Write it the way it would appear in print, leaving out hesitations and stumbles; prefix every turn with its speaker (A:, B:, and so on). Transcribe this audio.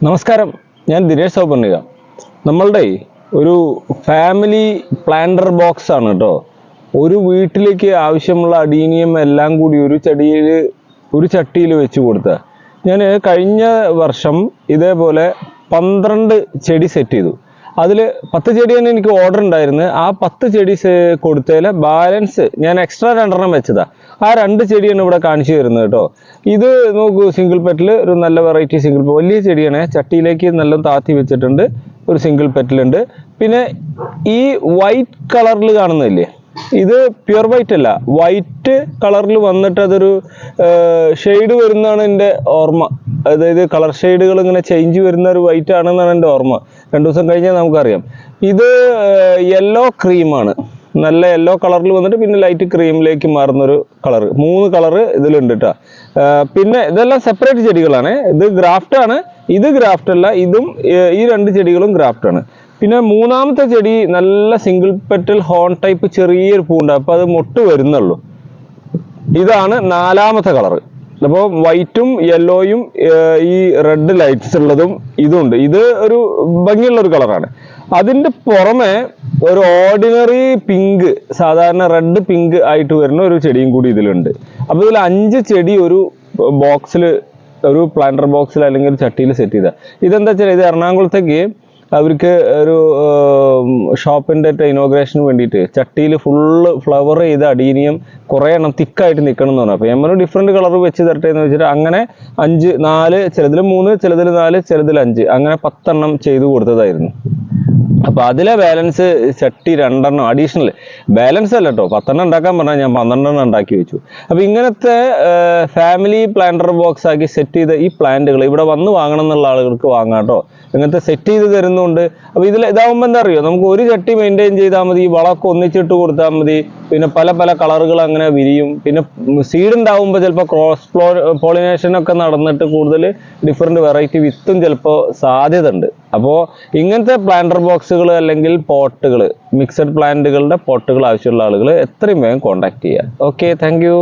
A: നമസ്കാരം, ഞാൻ ദിനേശ് സൗപർണിക. നമ്മളുടെ ഒരു ഫാമിലി പ്ലാന്റർ ബോക്സ് ആണ് കേട്ടോ. ഒരു വീട്ടിലേക്ക് ആവശ്യമുള്ള അഡീനിയം എല്ലാം കൂടി ഒരു ചട്ടിയിൽ വെച്ച് കൊടുത്ത. ഞാൻ കഴിഞ്ഞ വർഷം ഇതേപോലെ 12 ചെടി സെറ്റ് ചെയ്തു. അതിൽ 10 ചെടിയാണ് എനിക്ക് ഓർഡർ ഉണ്ടായിരുന്നത്. ആ 10 ചെടി കൊടുത്തതിൽ ബാലൻസ് ഞാൻ എക്സ്ട്രാ 2 വെച്ചതാ. ആ 2 ചെടിയാണ് ഇവിടെ കാണിച്ചു തരുന്നത് കേട്ടോ. ഇത് നോക്കൂ, സിംഗിൾ പെറ്റൽ, ഒരു നല്ല വെറൈറ്റി സിംഗിൾ, വലിയ ചെടിയാണ്. ചട്ടിയിലേക്ക് നല്ല താത്തി വെച്ചിട്ടുണ്ട്. ഒരു സിംഗിൾ പെറ്റലുണ്ട്. പിന്നെ ഈ വൈറ്റ് കളറിൽ കാണുന്നില്ലേ, ഇത് പ്യുർ വൈറ്റ് അല്ല, വൈറ്റ് കളറിൽ വന്നിട്ട് അതൊരു ഷെയ്ഡ് വരുന്നതാണ് എൻ്റെ ഓർമ്മ. അതായത് കളർ ഷെയ്ഡുകൾ ഇങ്ങനെ ചേഞ്ച് വരുന്ന ഒരു വൈറ്റ് ആണെന്നാണ് എൻ്റെ ഓർമ്മ. 2 ദിവസം കഴിഞ്ഞാൽ നമുക്കറിയാം. ഇത് യെല്ലോ ക്രീമാണ്. നല്ല യെല്ലോ കളറിൽ വന്നിട്ട് പിന്നെ ലൈറ്റ് ക്രീമിലേക്ക് മാറുന്നൊരു കളർ. 3 കളറ് ഇതിലുണ്ട് കേട്ടോ. പിന്നെ ഇതെല്ലാം സെപ്പറേറ്റ് ചെടികളാണ്. ഇത് ഗ്രാഫ്റ്റ് ആണ്, ഇത് ഗ്രാഫ്റ്റ് അല്ല. ഇതും ഈ 2 ചെടികളും ഗ്രാഫ്റ്റ് ആണ്. പിന്നെ 3ാമത്തെ ചെടി നല്ല സിംഗിൾ പെറ്റൽ ഹോൺ ടൈപ്പ് ചെറിയൊരു പൂണ്ട്. അപ്പോൾ അത് മൊട്ട് വരുന്നുള്ളൂ. ഇതാണ് 4ാമത്തെ കളറ്. അപ്പോൾ വൈറ്റും യെല്ലോയും ഈ റെഡ് ലൈറ്റ്സ് ഉള്ളതും ഇതുണ്ട്. ഇത് ഒരു ഭംഗിയുള്ള ഒരു കളറാണ്. അതിൻ്റെ പുറമെ ഒരു ഓർഡിനറി പിങ്ക്, സാധാരണ റെഡ് പിങ്ക് ആയിട്ട് വരുന്ന ഒരു ചെടിയും കൂടി ഇതിലുണ്ട്. അപ്പോൾ ഇതിൽ 5 ചെടി ഒരു ബോക്സിൽ, ഒരു പ്ലാന്റർ ബോക്സിൽ അല്ലെങ്കിൽ ഒരു ചട്ടിയിൽ സെറ്റ് ചെയ്ത. ഇതെന്താ വെച്ചാൽ ഇത് എറണാകുളത്തേക്ക് അവർക്ക് ഒരു ഷോപ്പിൻ്റെ ഇനോഗ്രേഷന് വേണ്ടിയിട്ട് ചട്ടിയിൽ ഫുള്ള് ഫ്ലവർ ചെയ്ത അഡീനിയം കുറേ എണ്ണം തിക്കായിട്ട് നിൽക്കണം എന്ന് പറഞ്ഞു. അപ്പോൾ നമ്മൾ ഡിഫറെൻറ്റ് കളർ വെച്ച് തരട്ടെ എന്ന് വെച്ചിട്ട് അങ്ങനെ 5, 4, ചിലതിൽ 3, ചിലതിൽ 4, ചിലതിൽ 5, അങ്ങനെ 10 എണ്ണം ചെയ്തു കൊടുത്തതായിരുന്നു. അപ്പോൾ അതിലെ ബാലൻസ് ചട്ടി 2 അഡീഷണൽ ബാലൻസ് അല്ല കേട്ടോ. 10 ഉണ്ടാക്കാൻ പറഞ്ഞാൽ ഞാൻ 12 ഉണ്ടാക്കി വെച്ചു. അപ്പോൾ ഇങ്ങനത്തെ ഫാമിലി പ്ലാന്റർ ബോക്സ് ആക്കി സെറ്റ് ചെയ്ത ഈ പ്ലാന്റുകൾ ഇവിടെ വന്ന് വാങ്ങണം എന്നുള്ള ആളുകൾക്ക് വാങ്ങാം കേട്ടോ. ഇങ്ങനത്തെ സെറ്റ് ചെയ്ത് തരുന്നുണ്ട്. അപ്പോൾ ഇതാവുമ്പോൾ എന്താ അറിയോ, നമുക്ക് ഒരു ചട്ടി മെയിൻറ്റെയിൻ ചെയ്താൽ മതി, വളമൊക്കെ ഒന്നിച്ചിട്ട് കൊടുത്താൽ മതി. പിന്നെ പല പല കളറുകൾ അങ്ങനെ വിരിയും. പിന്നെ സീഡ് ഉണ്ടാവുമ്പോൾ ചിലപ്പോൾ ക്രോസ് പോളിനേഷനൊക്കെ നടന്നിട്ട് കൂടുതൽ ഡിഫറെൻറ്റ് വെറൈറ്റി വിത്തും ചിലപ്പോൾ സാധ്യത ഉണ്ട്. അപ്പോൾ ഇങ്ങനത്തെ പ്ലാന്റർ ബോക്സുകൾ അല്ലെങ്കിൽ പോട്ടുകൾ, മിക്സഡ് പ്ലാന്റുകളുടെ പോട്ടുകൾ ആവശ്യമുള്ള ആളുകൾ എത്രയും വേഗം കോൺടാക്ട് ചെയ്യുക. Okay, thank you.